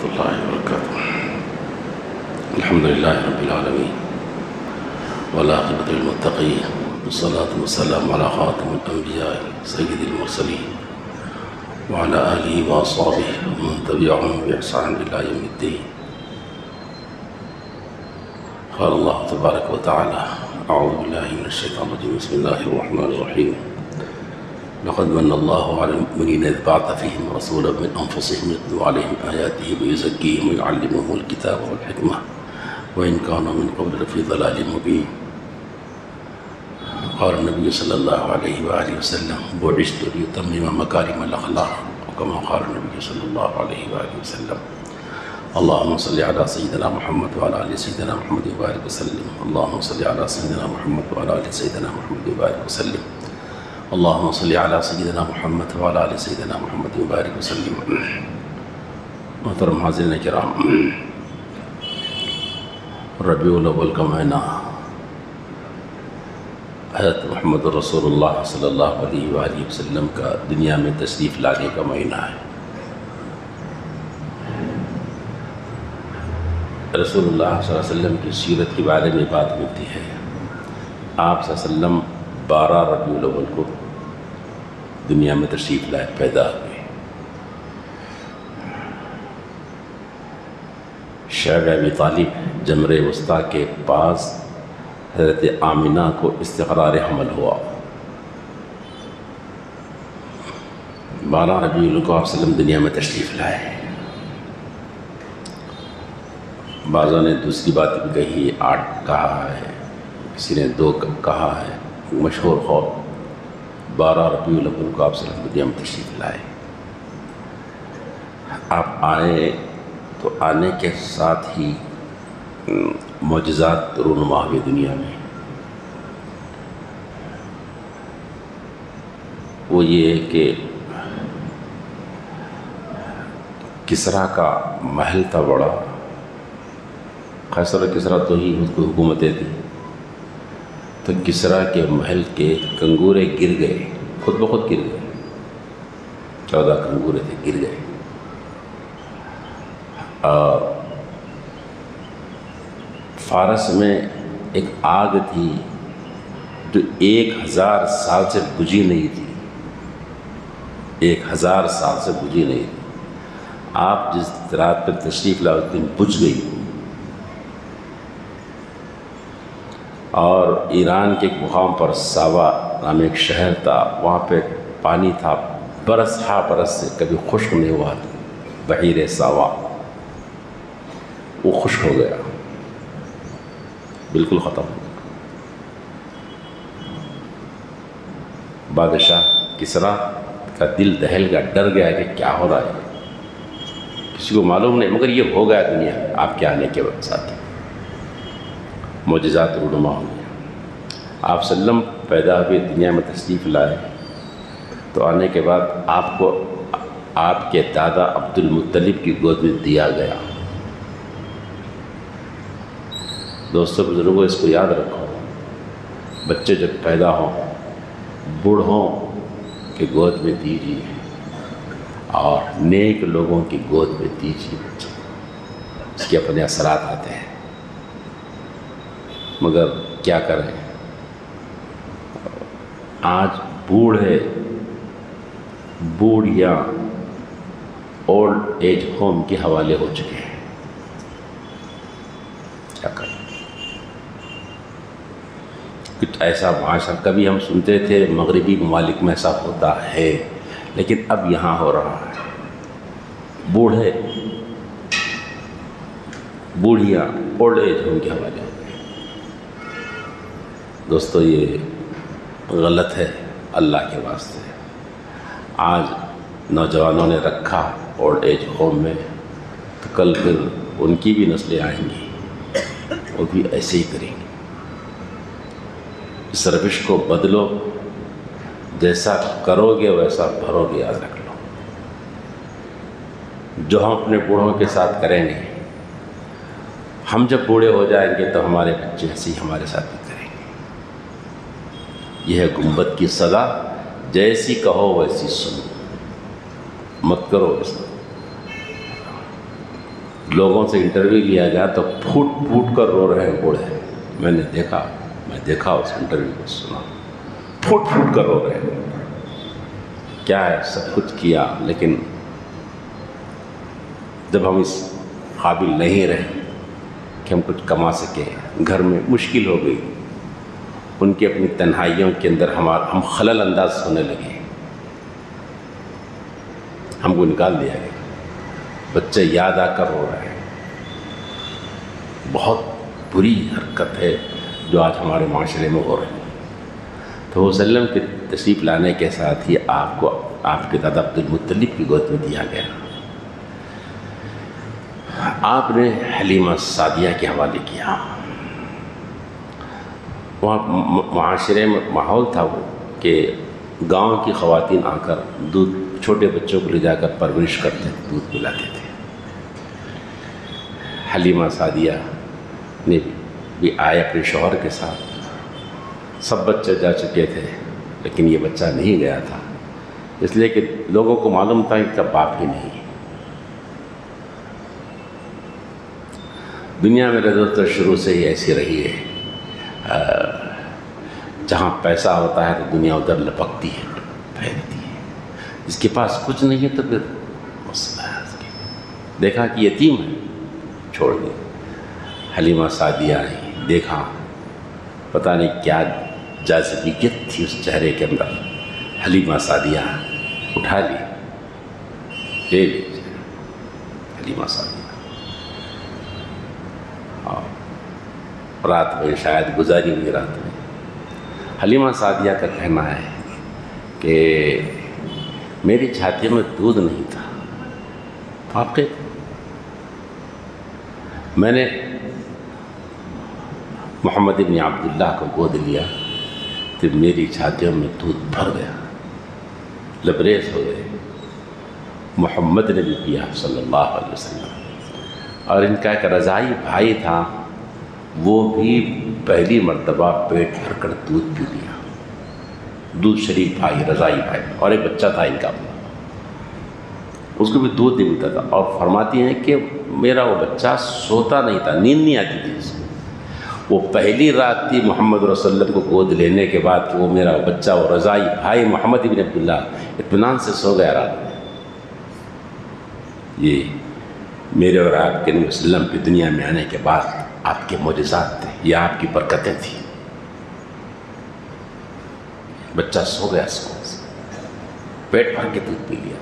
الله وبركاته. الحمد لله رب العالمين والعاقبة للمتقين والصلاة والسلام على خاتم الأنبياء سيد المرسلين وعلى آله وأصحابه ومن تبعهم بإحسان إلى يوم الدين. قال الله تبارك وتعالى: أعوذ بالله من الشيطان الرجيم. بسم الله الرحمن الرحيم. لقد من الله على المؤمنين إذ بعث فيهم رسولا من أنفسهم يتلو عليهم آياته ويزكيهم ويعلمهم الكتاب والحكمة وإن كانوا من قبل لفي ضلال مبين. قال النبي صلى الله عليه وآله وسلم: بعثت لأتمم مكارم الأخلاق، وكما قال النبي صلى الله عليه وآله وسلم: اللهم صل على سيدنا محمد وعلى آل سيدنا محمد وبارك وسلم. اللهم صل على سيدنا محمد وعلى آل سيدنا محمد وبارك وسلم. اللهم صل على سيدنا محمد وعلى آل سيدنا محمد وبارك وسلم. محترم حاضرین کرام، ربیع الاول کا مہینہ حضرت محمد رسول اللہ صلی اللہ علیہ وآلہ وسلم کا دنیا میں تشریف لانے کا مہینہ ہے۔ رسول اللہ صلی اللہ علیہ وسلم کی سیرت کے بارے میں بات ملتی ہے۔ آپ صلی اللہ علیہ وسلم 12 ربیع الاول کو دنیا میں تشریف لائے، پیدا ہوئے۔ شعب ابی طالب جمر وسطیٰ کے پاس حضرت آمنہ کو استقرار حمل ہوا۔ 12 ربیع الاول کو آپ صلی اللہ علیہ وسلم دنیا میں تشریف لائے۔ بعضوں نے دوسری بات بھی کہی، 8 کہا ہے، کسی نے 2 کہا ہے۔ مشہور قول 12 ربیع الاول کو آپ صلی اللہ علیہ وسلم دنیا میں تشریف لائے۔ آپ آئے تو آنے کے ساتھ ہی معجزات رونما ہوئے دنیا میں۔ وہ یہ ہے کہ کسریٰ کا محل تھا بڑا، قیصر و کسریٰ تو ہی اس کو حکومتیں تھیں، تو کسریٰ کے محل کے کنگورے گر گئے، خود بخود گر گئے۔ 14 کنگورے تھے، گر گئے۔ اور فارس میں ایک آگ تھی جو 1000 سال سے بجھی نہیں تھی، 1000 سال سے بجھی نہیں تھی۔ آپ جس رات پر تشریف لائے اس دن بجھ گئی۔ اور ایران کے ایک مقام پر ساوا نام ایک شہر تھا، وہاں پہ پانی تھا، برس ہا برس سے کبھی خشک نہیں ہوا تھا، بحیر ساوا، وہ خشک ہو گیا، بالکل ختم ہو گیا۔ بادشاہ کسریٰ کا دل دہل گیا، ڈر گیا کہ کیا ہو رہا ہے، کسی کو معلوم نہیں، مگر یہ ہو گیا دنیا آپ کے آنے کے ساتھ۔ معجزات رونما ہو گیا۔ آپ صلی اللہ علیہ وسلم پیدا ہوئے، دنیا میں تشریف لائے، تو آنے کے بعد آپ کو آپ کے دادا عبد المطلب کی گود میں دیا گیا۔ دوستوں بزرگوں، اس کو یاد رکھو، بچے جب پیدا ہوں بوڑھوں کی گود میں دیجیے اور نیک لوگوں کی گود میں دیجیے بچے، اس کے اپنے اثرات آتے ہیں۔ مگر کیا کریں، آج بوڑھے بوڑھیاں اولڈ ایج ہوم کے حوالے ہو چکے ہیں، کیا کریں۔ کچھ ایسا معاشرہ کبھی ہم سنتے تھے مغربی ممالک میں ایسا ہوتا ہے، لیکن اب یہاں ہو رہا ہے۔ بوڑھے بوڑھیاں اولڈ ایج ہوم کے حوالے ہو گئے۔ دوستو یہ غلط ہے، اللہ کے واسطے۔ آج نوجوانوں نے رکھا اولڈ ایج ہوم میں، تو کل پھر ان کی بھی نسلیں آئیں گی، وہ بھی ایسے ہی کریں گے۔ اس روش کو بدلو، جیسا کرو گے ویسا بھرو گے، یاد رکھ لو۔ جو ہم اپنے بوڑھوں کے ساتھ کریں گے، ہم جب بوڑھے ہو جائیں گے تو ہمارے بچے ایسے ہی ہمارے ساتھ بھی کریں گے۔ یہ ہے گنبد کی صدا، جیسی کہو ویسی سنو، مت کرو ایسا۔ لوگوں سے انٹرویو لیا گیا تو پھوٹ پھوٹ کر رو رہے ہیں بوڑھے. میں دیکھا اس انٹرویو کو سنا, پھوٹ پھوٹ کر رو رہے ہیں. کیا ہے, سب کچھ کیا, لیکن جب ہم اس قابل نہیں رہے کہ ہم کچھ کما سکیں, گھر میں مشکل ہو گئی, ان کی اپنی تنہائیوں کے اندر ہم خلل انداز ہونے لگے, ہم کو نکال دیا گیا. بچے یاد آ کر رو رہے ہیں. بہت بری حرکت ہے جو آج ہمارے معاشرے میں ہو رہی ہے. تو وسلم کے تشریف لانے کے ساتھ ہی آپ کو آپ کے دادا عبدالمطلب کی گود میں دیا گیا. آپ نے حلیمہ سعدیہ کے حوالے کیا. وہاں معاشرے میں ماحول تھا وہ کہ گاؤں کی خواتین آ کر دودھ چھوٹے بچوں کو لے جا کر پرورش کرتے, دودھ پلاتے تھے. حلیمہ سعدیہ نے بھی آئے اپنے شوہر کے ساتھ. سب بچے جا چکے تھے لیکن یہ بچہ نہیں گیا تھا, اس لیے کہ لوگوں کو معلوم تھا کہ اس کا باپ ہی نہیں. دنیا میں تو شروع سے ہی ایسی رہی ہے, جہاں پیسہ ہوتا ہے تو دنیا ادھر لپکتی ہے, پھیلتی ہے. جس کے پاس کچھ نہیں ہے تو پھر مسئلہ ہے. دیکھا کہ یتیم ہے, چھوڑ دیا. حلیمہ سعدیہ آئی, دیکھا پتہ نہیں کیا جاذبیت تھی اس چہرے کے اندر. حلیمہ سعدیہ اٹھا لی, لے لی حلیمہ سعدیہ. رات میں شاید گزاری ہوئی رات میں حلیمہ سعدیہ کا کہنا ہے کہ میری چھاتی میں دودھ نہیں تھا. واقعی میں نے محمد ابن عبداللہ کو گود لیا تو میری چھاتیوں میں دودھ بھر گیا, لبریز ہو گئے. محمد نے بھی پیا صلی اللہ علیہ وسلم. اور ان کا ایک رضائی بھائی تھا, وہ بھی پہلی مرتبہ پیٹ بھر کر دودھ پی لیا. دودھ شریف بھائی, رضائی بھائی, اور ایک بچہ تھا ان کا, اس کو بھی دودھ نہیں ملتا تھا. اور فرماتی ہیں کہ میرا وہ بچہ سوتا نہیں تھا, نیند نہیں آتی تھی اس کو. وہ پہلی رات تھی محمد رسول اللہ کو گود لینے کے بعد کہ وہ میرا بچہ, وہ رضائی بھائی محمد ابن عبداللہ اطمینان سے سو گیا رات میں. یہ میرے اور آپ کے نبی صلی اللہ علیہ وسلم کی دنیا میں آنے کے بعد آپ کے معجزات تھے, یہ آپ کی برکتیں تھیں. بچہ سو گیا, پیٹ بھر کے دودھ پی لیا.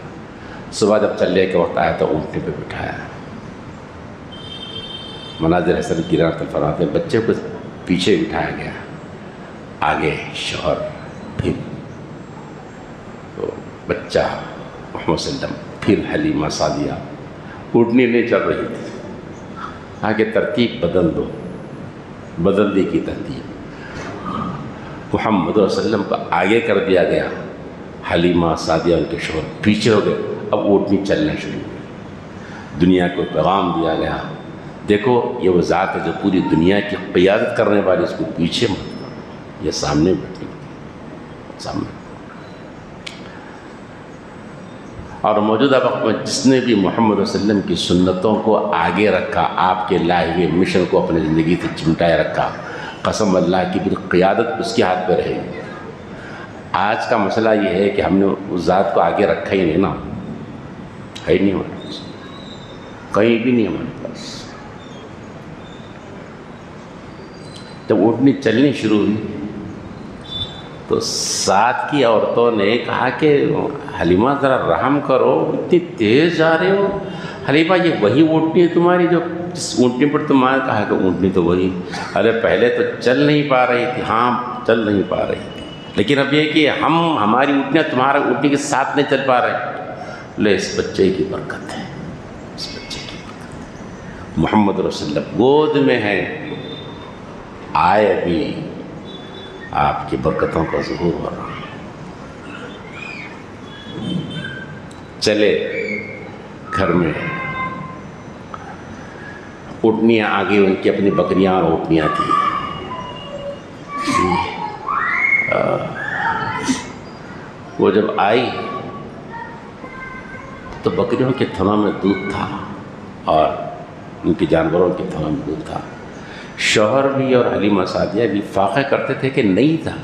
صبح جب چلنے کے وقت آیا تو اونٹنے پہ بٹھایا. مناظر حسن کی رات فرماتے ہیں بچے کو پیچھے بٹھایا گیا, آگے شوہر, پھر تو بچہ محمد صلی اللہ علیہ وسلم, پھر حلیمہ سعدیہ. اونٹنی نہیں چل رہی تھی, آگے ترتیب بدل دو, بدل دی کی ترتیب. محمد رسول اللہ کو آگے کر دیا گیا, حلیمہ سعدیہ ان کے شوہر پیچھے ہو گئے. اب اونٹنی چلنا شروع ہوئی. دنیا کو پیغام دیا گیا, دیکھو یہ وہ ذات ہے جو پوری دنیا کی قیادت کرنے والی, اس کو پیچھے مت, یہ سامنے بیٹھنے سامنے. اور موجودہ وقت میں جس نے بھی محمد صلی اللہ علیہ وسلم کی سنتوں کو آگے رکھا, آپ کے لائے ہوئے مشن کو اپنی زندگی سے چمٹائے رکھا, قسم اللہ کی پھر قیادت اس کے ہاتھ پہ رہے گی. آج کا مسئلہ یہ ہے کہ ہم نے اس ذات کو آگے رکھا ہی نہیں نا, ہے ہی نہیں ہمارے پاس, کہیں بھی نہیں ہمارے پاس. جب اونٹنی چلنی شروع ہوئی تو ساتھ کی عورتوں نے کہا کہ حلیمہ ذرا رحم کرو, اتنی تیز جا رہے ہو. حلیمہ یہ وہی اونٹنی ہے تمہاری جو جس اونٹنی پر تمہارے کہا کہ اونٹنی تو وہی. ارے پہلے تو چل نہیں پا رہی تھی. ہاں چل نہیں پا رہی تھی, لیکن اب یہ کہ ہماری اونٹنیاں تمہارا اونٹنی کے ساتھ نہیں چل پا رہے. لے اس بچے کی برکت ہے, اس بچے کی برکت. محمد رسول اللہ گود میں ہے, آئے بھی آپ کی برکتوں کا ظہور ہو رہا. چلے گھر میں, اونٹنیاں آگے, ان کی اپنی بکریاں اور اونٹنیاں تھیں. وہ جب آئی تو بکریوں کے تھنوں میں دودھ تھا, اور ان کے جانوروں کی طرح محبوب تھا۔ شوہر بھی اور حلیمہ سعدیہ بھی فاقہ کرتے تھے کہ نہیں تھا،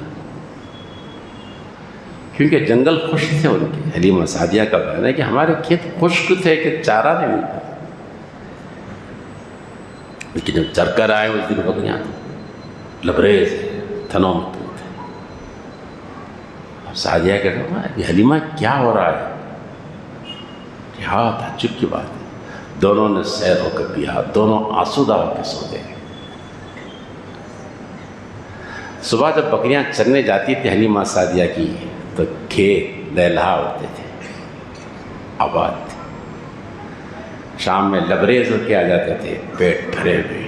کیونکہ جنگل خشک تھے ان کے۔ حلیمہ سعدیہ کا بیان ہے کہ ہمارے کھیت خشک تھے کہ چارہ نہیں ملتا، لیکن جب چر کر آئے اس دن بکریاں لبریز تھنوں میں تھے۔ اب سعدیہ کہتے ہیں حلیمہ کیا ہو رہا ہے؟ کیا تعجب کی بات ہے، دونوں نے سیر ہو کر پیا، دونوں آسودہ ہو کے سو گئے۔ صبح جب بکریاں چرنے جاتی تھی حلیمہ سعدیہ کی تو کھیت لہلہا اٹھتے تھے، آباد تھے۔ شام میں لبریز ہو کے آ جاتے تھے، پیٹ بھرے ہوئے۔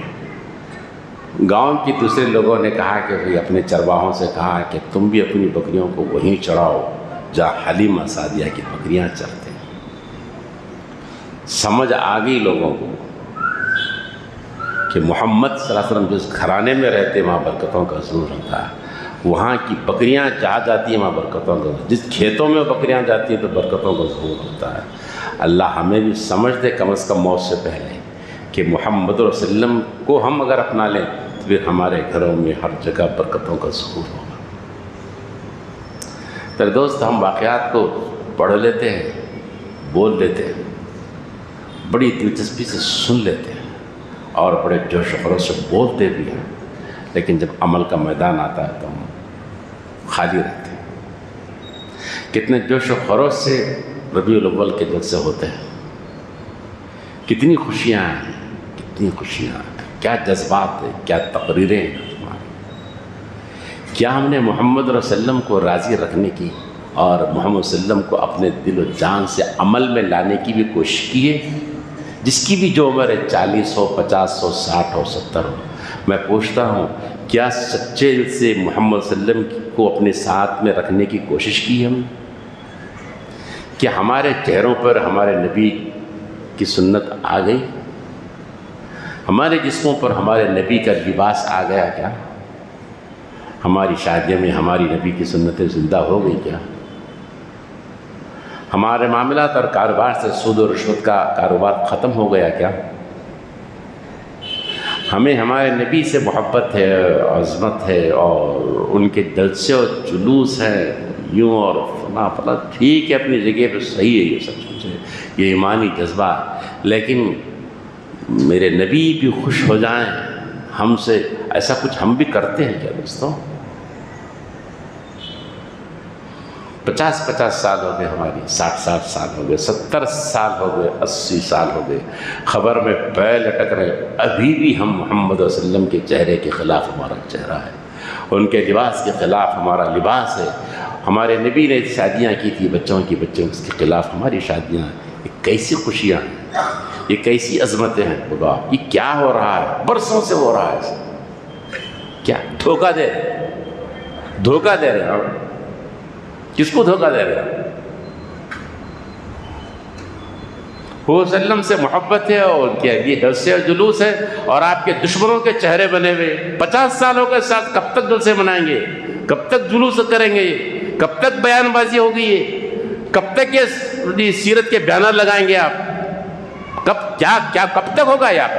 گاؤں کی دوسرے لوگوں نے کہا کہ بھئی اپنے چرواہوں سے کہا کہ تم بھی اپنی بکریوں کو وہیں چراؤ جہاں حلیمہ سعدیہ کی بکریاں چرتے ہیں۔ سمجھ آ گئی لوگوں کو کہ محمد صلی اللہ علیہ وسلم جس گھرانے میں رہتے وہاں برکتوں کا ظہور ہوتا ہے، وہاں کی بکریاں جہاں جاتی ہیں وہاں برکتوں کا، جس کھیتوں میں بکریاں جاتی ہیں تو برکتوں کا ظہور ہوتا ہے۔ اللہ ہمیں بھی سمجھ دے کم از کم موت سے پہلے کہ محمد رسول اللہ علیہ وسلم کو ہم اگر اپنا لیں تو پھر ہمارے گھروں میں ہر جگہ برکتوں کا ظہور ہوگا۔ تو دوست، ہم واقعات کو پڑھ لیتے ہیں، بول لیتے ہیں، بڑی دلچسپی سے سن لیتے ہیں اور بڑے جوش و خروش سے بولتے بھی ہیں، لیکن جب عمل کا میدان آتا ہے تو ہم خالی رہتے ہیں۔ کتنے جوش و خروش سے ربیع الاول کے جلسے ہوتے ہیں، کتنی خوشیاں ہیں، کتنی خوشیاں ہیں، کیا جذبات ہیں، کیا تقریریں ہیں ہماری۔ کیا ہم نے محمد رسول اللہ علیہ وسلم کو راضی رکھنے کی اور محمد صلی اللہ علیہ وسلم کو اپنے دل و جان سے عمل میں لانے کی بھی کوشش کی ہے؟ جس کی بھی جو عمر ہے، 40 ہو، 50 ہو، 60 ہو، 70 ہو، میں پوچھتا ہوں کیا سچے دل سے محمد صلی اللہ علیہ وسلم کو اپنے ساتھ میں رکھنے کی کوشش کی ہم؟ کیا ہمارے چہروں پر ہمارے نبی کی سنت آ گئی؟ ہمارے جسموں پر ہمارے نبی کا لباس آ گیا کیا؟ ہماری شادیوں میں ہماری نبی کی سنتیں زندہ ہو گئی کیا؟ ہمارے معاملات اور کاروبار سے سود و رشوت کا کاروبار ختم ہو گیا کیا؟ ہمیں ہمارے نبی سے محبت ہے، عظمت ہے، اور ان کے جلسے اور جلوس ہیں یوں اور فلاں فلاں، ٹھیک ہے اپنی جگہ پہ صحیح ہے، یہ سب کچھ ہے، یہ ایمانی جذبہ، لیکن میرے نبی بھی خوش ہو جائیں ہم سے، ایسا کچھ ہم بھی کرتے ہیں کیا دوستوں؟ 50 سال ہو گئے ہماری، 60 سال ہو گئے، 70 سال ہو گئے، 80 سال ہو گئے، خبر میں پیر لٹک رہے، ابھی بھی ہم محمد صلی اللہ علیہ وسلم کے چہرے کے خلاف ہمارا چہرہ ہے، ان کے لباس کے خلاف ہمارا لباس ہے۔ ہمارے نبی نے شادیاں کی تھی بچوں کی، بچوں اس کے خلاف ہماری شادیاں ہیں۔ یہ کیسی خوشیاں ہیں، یہ کیسی عظمتیں ہیں خدا، یہ کیا ہو رہا ہے؟ برسوں سے ہو رہا ہے، کیا دھوکہ دے رہے ہیں؟ کس کو دھوکہ دے رہے ہیں؟ وہ وسلم سے محبت ہے اور ان کے لیے جلسے اور جلوس ہے، اور آپ کے دشمنوں کے چہرے بنے ہوئے 50 سالوں کے ساتھ کب تک جلسے منائیں گے؟ کب تک جلوس کریں گے؟ کب تک بیان بازی ہوگی؟ کب تک یہ سیرت کے بیانات لگائیں گے آپ؟ کب تک ہوگا یہ آپ؟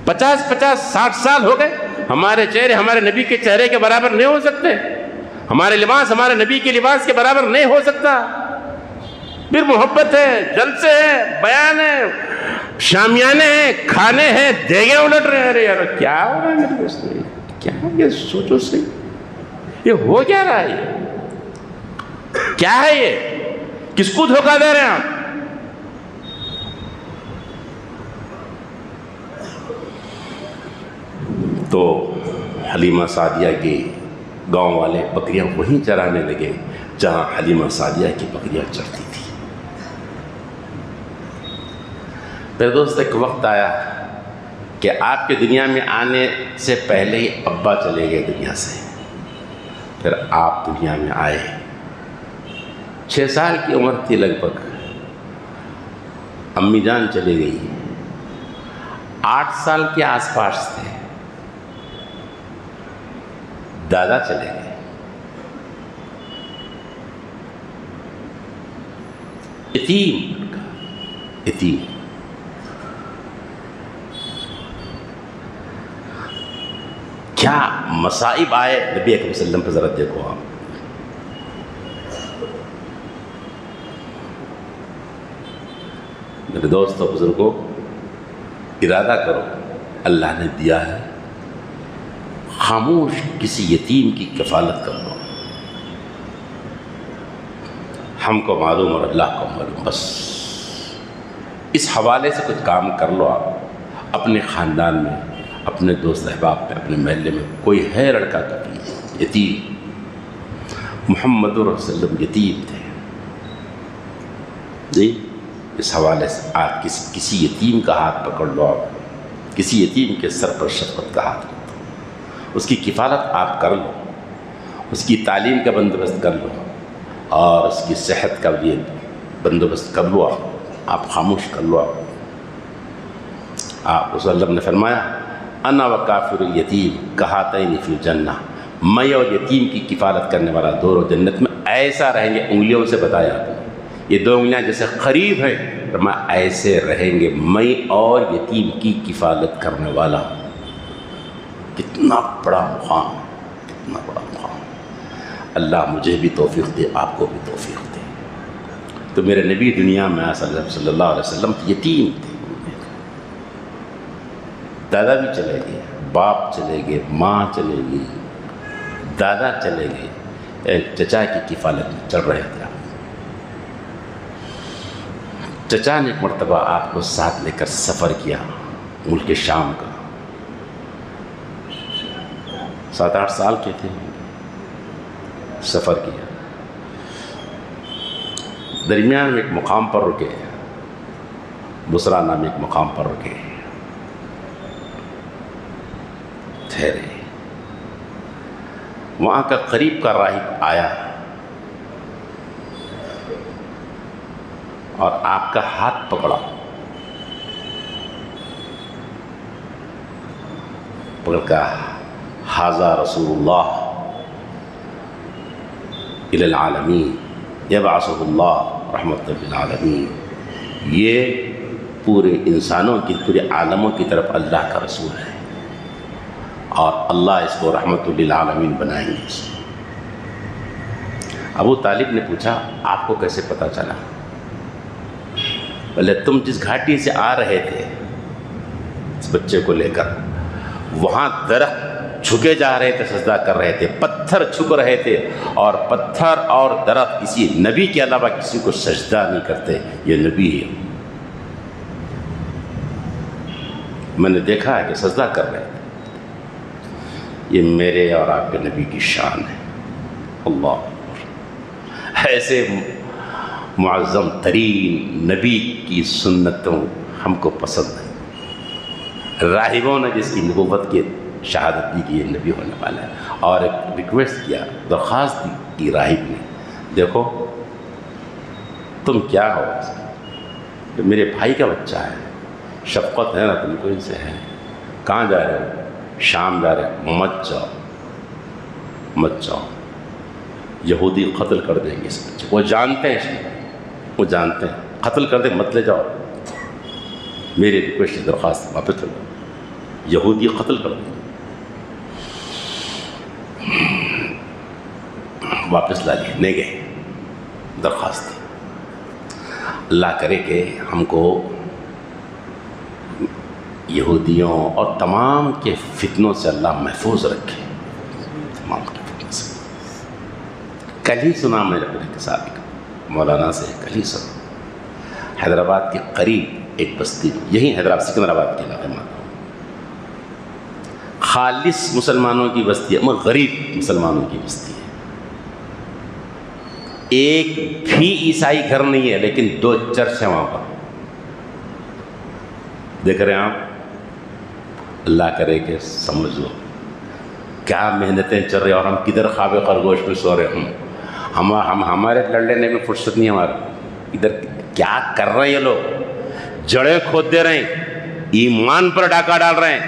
50 60 سال ہو گئے، ہمارے چہرے ہمارے نبی کے چہرے کے برابر نہیں ہو سکتے، ہمارے لباس ہمارے نبی کے لباس کے برابر نہیں ہو سکتا۔ پھر محبت ہے، جلسے ہیں، بیان ہے، شامیانے ہیں، کھانے ہیں، دیگیں الٹ رہے ہیں۔ ارے یار کیا ہو رہا ہے میرے دوست؟ کیا یہ سوچو صحیح، یہ ہو کیا رہا ہے؟ کیا ہے یہ؟ کس کو دھوکہ دے رہے ہیں آپ؟ تو حلیمہ سعدیہ کے گاؤں والے بکریاں وہیں چرانے لگے جہاں حلیمہ سعدیہ کی بکریاں چرتی تھی۔ میرے دوست، ایک وقت آیا کہ آپ کے دنیا میں آنے سے پہلے ہی ابا چلے گئے دنیا سے، پھر آپ دنیا میں آئے، 6 سال کی عمر تھی لگ بھگ، امی جان چلی گئی، 8 سال کے آس پاس تھے، دادا چلے گئے، یتیم، کیا مصائب آئے نبی اکرم صلی اللہ علیہ وسلم پہ ذرا دیکھو آپ. میرے دوستوں بزرگوں، ارادہ کرو، اللہ نے دیا ہے، خاموش کسی یتیم کی کفالت کر لو. ہم کو معلوم اور اللہ کو معلوم، بس اس حوالے سے کچھ کام کر لو. آپ اپنے خاندان میں، اپنے دوست احباب میں، اپنے محلے میں کوئی ہے لڑکا کبھی یتیم، محمد رسول اللہ صلی اللہ علیہ وسلم یتیم تھے جی. اس حوالے سے آپ کسی یتیم کا ہاتھ پکڑ لو، آپ کسی یتیم کے سر پر شفقت کا ہاتھ رکھ دو، اس کی کفالت آپ کر لو، اس کی تعلیم کا بندوبست کر لو، اور اس کی صحت کا بھی بندوبست کر لو. آپ خاموش کر لو. آپ رسول اللہ نے فرمایا انا وکافر الیتیم کہاتین فی الجنہ، میں اور یتیم کی کفالت کرنے والا دونوں جنت میں ایسا رہیں گے. انگلیوں سے بتایا آپ نے، یہ دو انگلیاں جیسے قریب ہیں، فرمایا ایسے رہیں گے میں اور یتیم کی کفالت کرنے والا. کتنا بڑا مقام، کتنا بڑا مقام. اللہ مجھے بھی توفیق دے، آپ کو بھی توفیق دے. تو میرے نبی دنیا میں صلی اللہ علیہ وسلم یتیم تھے. دادا بھی چلے گئے، باپ چلے گئے، ماں چلے گئی، دادا چلے گئے، ایک چچا کی کفالت میں چل رہے تھے. چچا نے ایک مرتبہ آپ کو ساتھ لے کر سفر کیا ملک شام کا. 7-8 سال کے تھے، سفر کیا. درمیان میں ایک مقام پر رکے، بصرہ نام ایک مقام پر رکے، ٹھہرے. وہاں کا قریب کا راہب آیا اور آپ کا ہاتھ پکڑا، پکڑ کر ھذا رسول اللہ الی العالمین یبعثہ اللہ رحمۃ للعالمین، یہ پورے انسانوں کی، پورے عالموں کی طرف اللہ کا رسول ہے اور اللہ اس کو رحمۃ للعالمین بنائیں گے. ابو طالب نے پوچھا آپ کو کیسے پتہ چلا؟ بولے تم جس گھاٹی سے آ رہے تھے اس بچے کو لے کر، وہاں درخت جھکے جا رہے تھے، سجدہ کر رہے تھے، پتھر جھک رہے تھے، اور پتھر اور درخت کسی نبی کے علاوہ کسی کو سجدہ نہیں کرتے. یہ نبی ہے، میں نے دیکھا ہے کہ سجدہ کر رہے تھے. یہ میرے اور آپ کے نبی کی شان ہے. اللہ ایسے معظم ترین نبی کی سنتوں ہم کو پسند ہے. راہبوں نے جس کی نبوت کی شہادت دی کہ یہ نبی ہونے والا ہے، اور ایک ریکویسٹ کیا، درخواست کی راہب نے، دیکھو تم کیا ہو، کہ میرے بھائی کا بچہ ہے، شفقت ہے نا تم کو ان سے ہے. کہاں جا رہے ہو؟ شام جا رہے ہیں. مت جاؤ، مت جاؤ، یہودی قتل کر دیں گے اس بچے. وہ جانتے ہیں، وہ جانتے ہیں، قتل کر دیں، مت لے جاؤ. میری ریکویسٹ درخواست واپس لے جاؤ، یہودی قتل کر دیں. واپس لا لیے، نہیں گئے. درخواست دی. اللہ کرے کہ ہم کو یہودیوں اور تمام کے فتنوں سے اللہ محفوظ رکھے، تمام کے فتنوں سے. کل ہی سنا میں نے اپنے کے ساتھ مولانا سے، کل ہی سنا، حیدرآباد کے قریب ایک بستی، یہی حیدرآباد سکندرآباد کے علاقے میں، خالص مسلمانوں کی بستی ہے، مگر غریب مسلمانوں کی بستی ہے. ایک بھی عیسائی گھر نہیں ہے، لیکن 2 چرچ ہیں وہاں پر. دیکھ رہے ہیں آپ؟ اللہ کرے کہ سمجھ لو کیا محنتیں چل رہی ہیں، اور ہم کدھر خواب خرگوش میں سو رہے ہیں. ہم ہمارے لڑ لینے میں فرصت نہیں ہمارا. ادھر کیا کر رہے ہیں یہ لوگ؟ جڑیں کھود دے رہے ہیں، ایمان پر ڈاکہ ڈال رہے ہیں.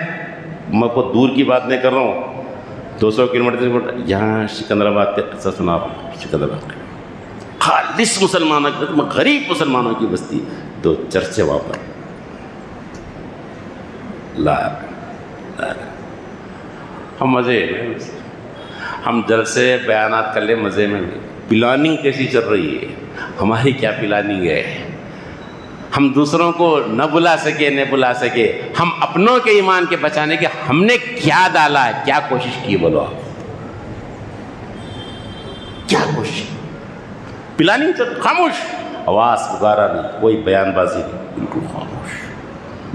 میں کو دور کی بات نہیں کر رہا ہوں، 200 کلومیٹر یہاں سکندرآباد کے قصہ سنا رہا ہوں. سکندرآباد کا خالص مسلمانوں کی، غریب مسلمانوں کی بستی، 2 چرچ وہاں پر. ہم مزے میں، ہم جلسے بیانات کر لیں مزے میں بھی، پلاننگ کیسی چل رہی ہے، ہماری کیا پلاننگ ہے؟ ہم دوسروں کو نہ بلا سکے نہ بلا سکے، ہم اپنوں کے ایمان کے بچانے کے ہم نے کیا ڈالا ہے، کیا کوشش کی؟ بولو آپ کیا کوشش؟ پلاننگ چل، خاموش، آواز پکارا نہیں، کوئی بیان بازی نہیں، بالکل خاموش،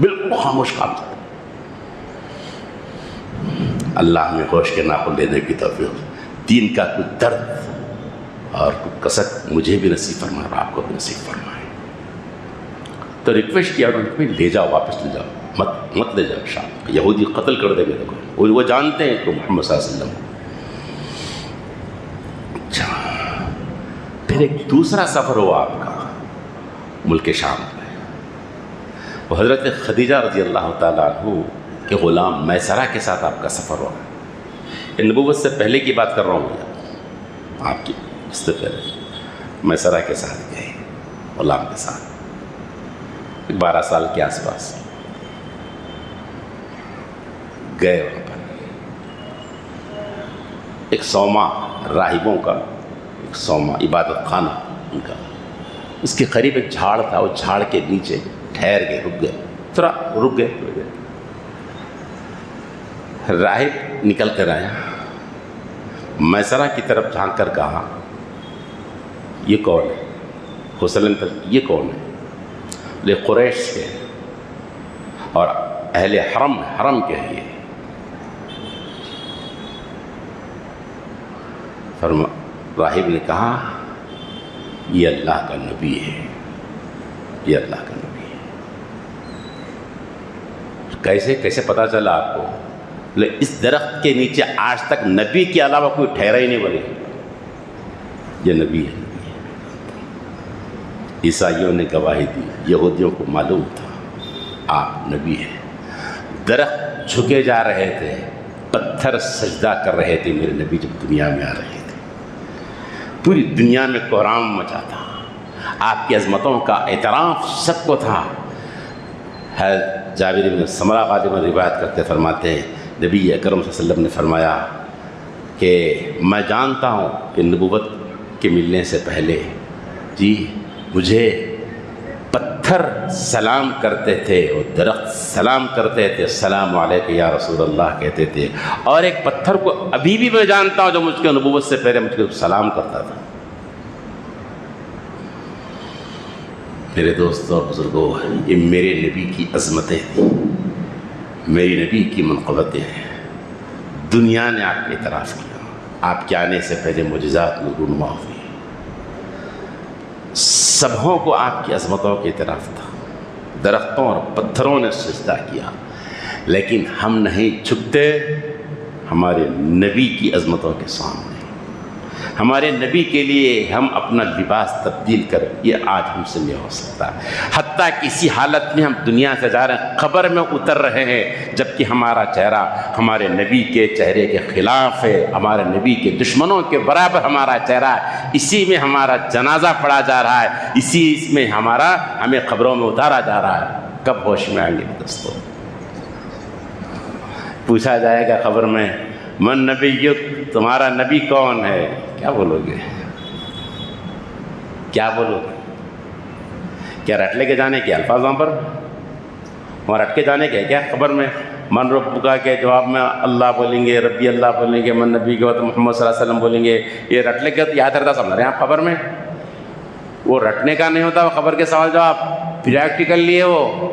بالکل خاموش کام چلتا۔ اللہ ہمیں ہوش کے ناخن لینے کی توفیق، دین کا کچھ درد اور کچھ کسک مجھے بھی نصیب فرمائے اور آپ کو بھی نصیب فرمائے۔ تو ریکویسٹ کیا انہوں نے، لے جاؤ، واپس لے جاؤ، مت لے جاؤ شام، یہودی قتل کر دیں گے کو، وہ جانتے ہیں کہ محمد صلی اللہ علیہ وسلم۔ اچھا، پھر ایک دوسرا سفر ہوا آپ کا ملک شام میں، وہ حضرت خدیجہ رضی اللہ تعالیٰ عنہ کہ غلام میسرہ کے ساتھ آپ کا سفر ہوا۔ یہ نبوت سے پہلے کی بات کر رہا ہوں، آپ کی اس سے پہلے میسرہ کے ساتھ گئے، غلام کے ساتھ، 12 سال کے آس پاس گئے۔ وہاں پر ایک صومعہ، راہبوں کا ایک صومعہ، عبادت خانہ ان کا، اس کے قریب ایک جھاڑ تھا، وہ جھاڑ کے نیچے ٹھہر گئے، رک گئے، تھوڑا رک گئے۔ راہب نکل کر آیا، میسرہ کی طرف جھانک کر کہا، یہ کون ہے؟ حسن پر یہ کون ہے؟ لے قریش کے اور اہل حرم کے ہیں یہ۔ راہب نے کہا، یہ اللہ کا نبی ہے، یہ اللہ کا نبی ہے۔ کیسے پتا چلا آپ کو؟ اس درخت کے نیچے آج تک نبی کے علاوہ کوئی ٹھہرا ہی نہیں، بولے یہ نبی ہے۔ عیسائیوں نے گواہی دی، یہودیوں کو معلوم تھا آپ نبی ہیں۔ درخت جھکے جا رہے تھے، پتھر سجدہ کر رہے تھے میرے نبی جب دنیا میں آ رہے تھے، پوری دنیا میں کوہرام مچا تھا، آپ کی عظمتوں کا اعتراف سب کو تھا۔ حضرت جابر بن سمرہ غالباً روایت کرتے فرماتے ہیں، نبی اکرم صلی اللہ علیہ وسلم نے فرمایا کہ میں جانتا ہوں کہ نبوت کے ملنے سے پہلے جی مجھے پتھر سلام کرتے تھے اور درخت سلام کرتے تھے، السلام علیکم یا رسول اللہ کہتے تھے، اور ایک پتھر کو ابھی بھی میں جانتا ہوں جو مجھ کے نبوت سے پہلے مجھ کو سلام کرتا تھا۔ میرے دوستوں اور بزرگوں، یہ میرے نبی کی عظمتیں تھیں، میری نبی کی منقبتیں ہیں۔ دنیا نے آپ کا اعتراف کیا، آپ کے آنے سے پہلے معجزات میں رونما ہوئی، سبھوں کو آپ کی عظمتوں کے اعتراف تھا، درختوں اور پتھروں نے سجدہ کیا، لیکن ہم نہیں جھکتے ہمارے نبی کی عظمتوں کے سامنے۔ ہمارے نبی کے لیے ہم اپنا لباس تبدیل کریں، یہ آج ہم سے نہیں ہو سکتا۔ حتیٰ کسی حالت میں ہم دنیا سے جا رہے ہیں، قبر میں اتر رہے ہیں، جبکہ ہمارا چہرہ ہمارے نبی کے چہرے کے خلاف ہے، ہمارے نبی کے دشمنوں کے برابر ہمارا چہرہ ہے، اسی میں ہمارا جنازہ پڑھا جا رہا ہے، اس میں ہمیں قبروں میں اتارا جا رہا ہے۔ کب ہوش میں آئیں گے دوستوں؟ پوچھا جائے گا قبر میں، من نبیک، تمہارا نبی کون ہے؟ کیا بولو گے؟ کیا بولو گے؟ کیا رٹ لے کے جانے کے الفاظ وہاں پر وہاں رٹ کے جانے کے کیا قبر میں؟ من ربک کے جواب میں اللہ بولیں گے، ربی اللہ بولیں گے، من نبی کے بعد محمد صلی اللہ علیہ وسلم بولیں گے، یہ رٹ لے کے یاد رہتا سمجھ رہے ہیں آپ قبر میں؟ وہ رٹنے کا نہیں ہوتا، وہ قبر کے سوال جواب پریکٹیکل لیے، وہ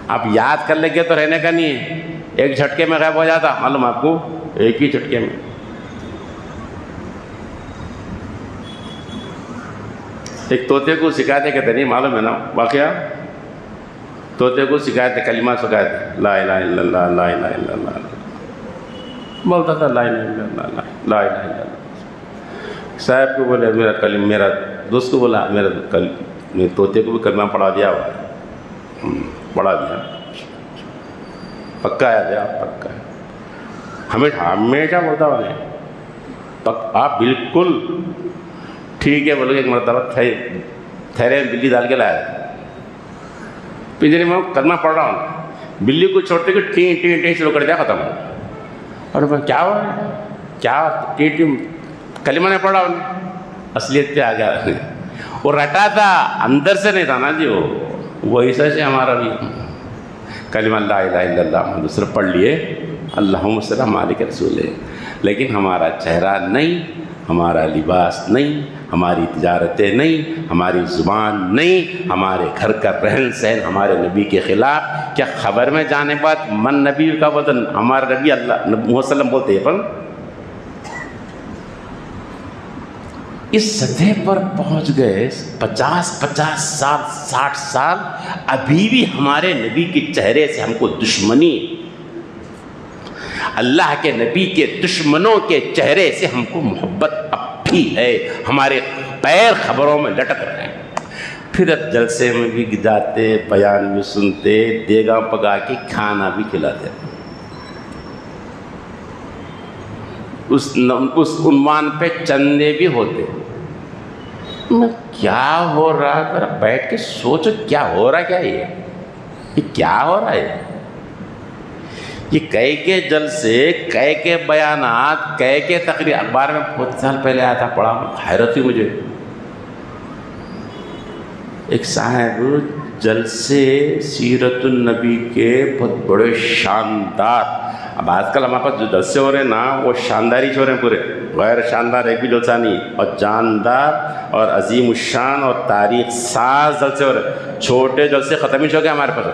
آپ یاد کر لیں گے تو رہنے کا نہیں ہے، ایک جھٹکے میں غائب ہو جاتا، معلوم آپ کو، ایک ہی جھٹکے میں۔ ایک طوطے کو سکھاتے کہتے نہیں معلوم ہے نا واقعہ، طوطے کو سکھاتے کلمہ سکھاتے، لا الہ الا اللہ، لا الہ الا اللہ بولتا تھا، لا الہ الا اللہ، لا الہ الا اللہ۔ صاحب کو بولے، میرا دوست کو بولا، میرے طوطے کو بھی کلمہ پڑھا دیا، پڑھا دیا، پکا ہے، پکا ہے، ہمیشہ بولتا انہیں، آپ بالکل ٹھیک ہے بولو گے۔ ایک مرتبہ تھیرے میں بلی ڈال کے لایا، پنجرے میں کلمہ پڑھ رہا ہوں، بلی کو چھوڑتے کہ ٹین ٹین ٹین شروع کر دیا، ختم ہو۔ اور میں کیا ہوا ہے، کیا کلمہ نے پڑھا انہیں، اصلیت پہ آ گیا وہ رٹا تھا اندر سے نہیں تھا نا جی، وہ ایسا سے ہمارا بھی کلمہ لا الہ الا اللہ محمد صرف پڑھ لیے، اللہم صلی مالک رسول ہے، لیکن ہمارا چہرہ نہیں، ہمارا لباس نہیں، ہماری تجارتیں نہیں، ہماری زبان نہیں، ہمارے گھر کا رہن سہن ہمارے نبی کے خلاف۔ کیا خبر میں جانے بعد من نبی کا وطن ہمارا نبی اللہ محمد صلی اللہ علیہ وسلم بولتے ہیں، پر اس سطح پر پہنچ گئے 50 سال 60 سال، ابھی بھی ہمارے نبی کے چہرے سے ہم کو دشمنی، اللہ کے نبی کے دشمنوں کے چہرے سے ہم کو محبت اب بھی ہے، ہمارے پیر خبروں میں لٹک رہے ہیں، پھر جلسے میں بھی جاتے، بیان بھی سنتے، دیگا پکا کے کھانا بھی کھلاتے، اس عنوان پہ چندے بھی ہوتے۔ کیا ہو رہا ہے، ذرا بیٹھ کے سوچو کیا ہو رہا، کیا یہ کیا ہو رہا ہے؟ یہ کئی کے جلسے، کئی کے بیانات، کئی کے تقریر، اخبار میں بہت سال پہلے آیا تھا، پڑھا، حیرت ہوئی مجھے، ایک صاحب جلسے سیرت النبی کے بہت بڑے شاندار، اب آج کل ہمارے پاس جو جلسے ہو رہے ہیں نا وہ شانداری ہو رہے ہیں پورے، غیر شاندار ایک بھی جلسہ نہیں، اور جاندار اور عظیم الشان اور تاریخ ساز جلسے ہو رہے ہیں، چھوٹے جلسے ختم ہی ہو گئے ہمارے پاس،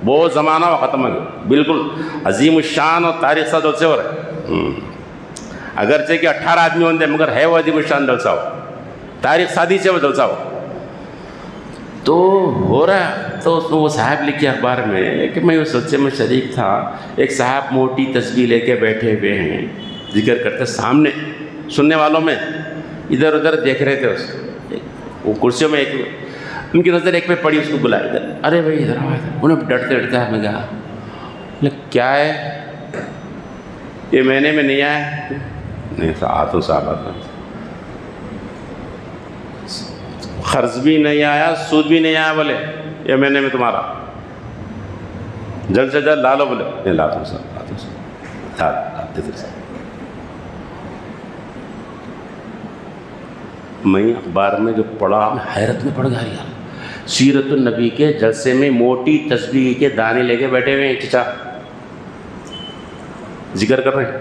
بہت زمانہ وہ ختم ہو گیا، بالکل عظیم الشان اور تاریخ ساز جلسے ہو رہے ہیں، اگرچہ کہ 18 آدمی ہوندے مگر ہے وہ عظیم الشان جلسہ ہو، تاریخ سازی سے وہ جلسہ ہو تو ہو رہا ہے۔ تو اس میں وہ صاحب لکھے اخبار میں کہ میں اس جلسے میں شریک تھا، ایک صاحب موٹی تسبیح لے کے بیٹھے ہوئے ہیں، ذکر کرتے، سامنے سننے والوں میں ادھر ادھر دیکھ رہے تھے، اس وہ کرسیوں میں ایک ان کی نظر ایک پہ پڑی، اس کو بلایا ادھر، ارے بھائی ادھر آؤ، انہیں ڈرتے ڈرتے میں کہا کیا ہے یہ مہینے میں نہیں آیا، نہیں آتا صاحب، قرض بھی نہیں آیا، سود بھی نہیں آیا، بولے یہ مہینے میں تمہارا جلد سے جلد لا لو، بولے نہیں لاتا ہوں صاحب، میں اخبار میں جو پڑھا میں حیرت میں پڑ گیا، یار سیرت النبی کے جلسے میں موٹی تسبیح کے دانے لے کے بیٹھے ہوئے ہیں، چچا ذکر کر رہے ہیں،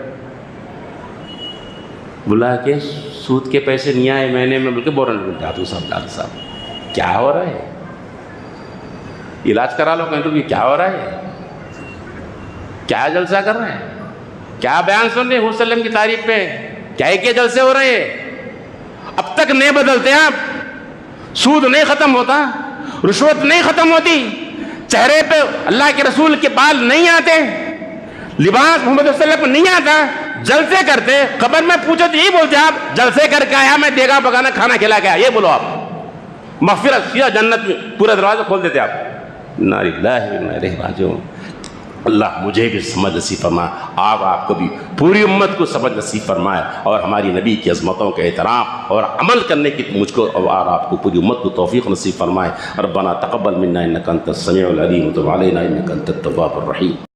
بلا کے سود کے پیسے نہیں آئے مہینے میں، بلکہ بورن جادو صاحب کیا ہو رہا ہے، علاج کرا لو کہیں تو یہ کیا ہو رہا ہے، کیا جلسہ کر رہے ہیں، کیا بیان سن رہے ہیں حضور صلی اللہ علیہ وسلم کی تعریف پہ، کیا جلسے ہو رہے ہیں، اب تک نہیں بدلتے آپ، سود نہیں ختم ہوتا، رشوت نہیں ختم ہوتی، چہرے پہ اللہ کے رسول کے بال نہیں آتے، لباس محمد صلی اللہ علیہ وسلم نہیں آتا، جلسے کرتے، قبر میں پوچھو تو یہی بولتے آپ جلسے کر کے آیا، میں دیگا پکانا کھانا کھلا کے آیا، یہ بولو آپ، مغفرت سیدھا جنت میں پورا دروازہ کھول دیتے آپ۔ انا للہ و انا الیہ راجعون۔ اللہ مجھے بھی سمجھ نصیب فرمائے، آپ کو بھی، پوری امت کو سمجھ نصیب فرمائے، اور ہماری نبی کی عظمتوں کے احترام اور عمل کرنے کی مجھ کو اور آپ کو، پوری امت کو توفیق نصیب فرمائے۔ ربنا تقبل منا انک انت السمیع العلیم وتب علینا انک انت التواب الرحیم۔